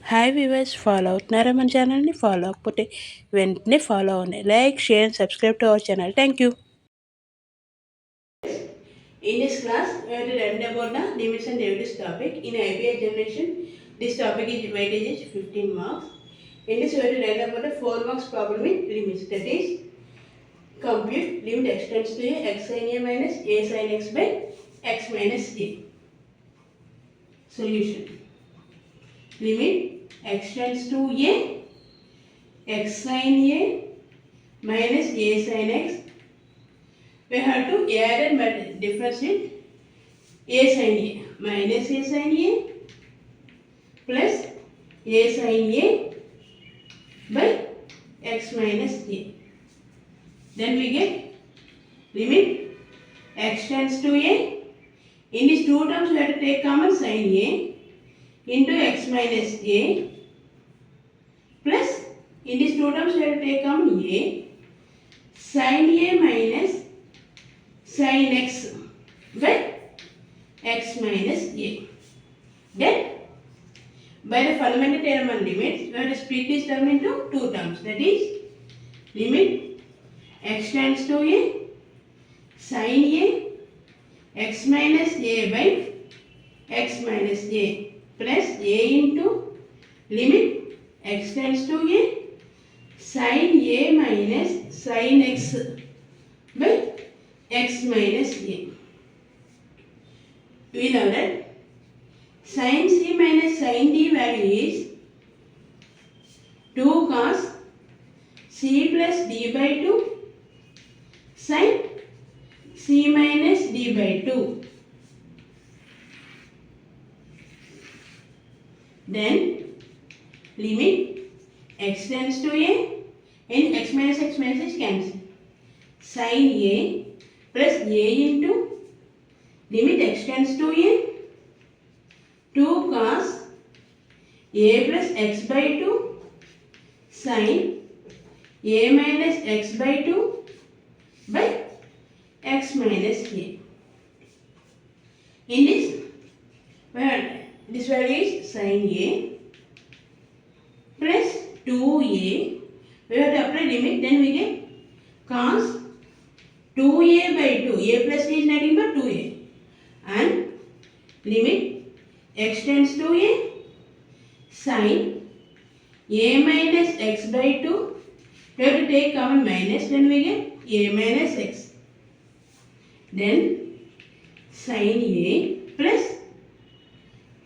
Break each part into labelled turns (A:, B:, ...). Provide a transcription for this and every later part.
A: Hi viewers, follow అవుతున్నారా మన ఛానల్ని? ఫాలో అవ్వకపోతే వెంటనే ఫాలో అవ్వండి. Like, share and subscribe to our channel. Thank you. In this class, we have to learn about the limits and derivatives topic. In IBA generation, this topic is weightage is 15 marks. In this, we have to learn about the 4 marks problem in limits. That is, compute limit x tends to a x sin a minus a sin x by x minus a. Solution. Limit x tends to a x sin a minus a sin x. We have to add and difference with a sin a minus a sin a plus a sin a by x minus a. Then we get limit x tends to a. In these two terms, we have to take common sin a into x minus a plus in these two terms we have to take common a sin a minus sin x by x minus a. Then by the fundamental theorem and limits, we have to split this term into two terms. That is, limit x tends to a sin a x minus a by x minus a plus a into limit x tends to a sin a minus sin x by x minus a. We know that sin c minus sin d value is 2 cos c plus d by 2 sin c minus d by 2. Then limit x tends to a and x minus is cancel. Sin a plus a into limit x tends to a 2 cos a plus x by 2 sin a minus x by 2 by x minus a. In this, this value is sin a plus 2a. We have to apply limit, then we get cos 2a by 2. A plus a is nothing but 2a. And limit x tends to a sin a minus x by 2. We have to take common minus, then we get a minus x. Then sin a plus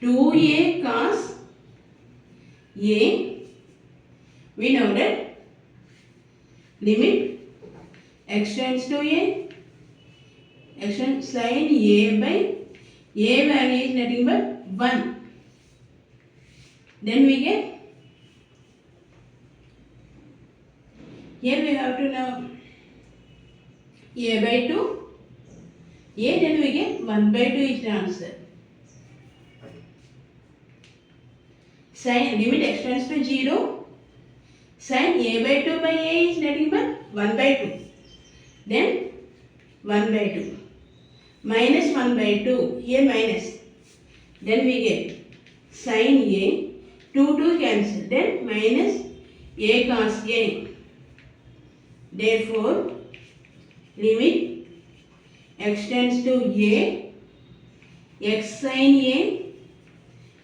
A: 2a cos a. We know that limit x tends to a x tends sin a by a value is nothing but 1. Then we get here we have to now a by 2 a, then we get 1 by 2 is the answer. Sin limit x tends to 0. Sin a by 2 by a is nothing but 1 by 2. Then 1 by 2 minus 1 by 2, here minus. Then we get sin a, 2 cancel. Then minus a cos a. Therefore, limit x tends to a x sin a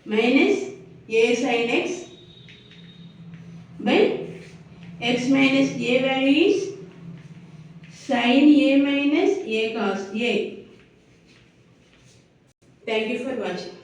A: minus a sin x by x minus a value is sin a minus a cos a. Thank you for watching.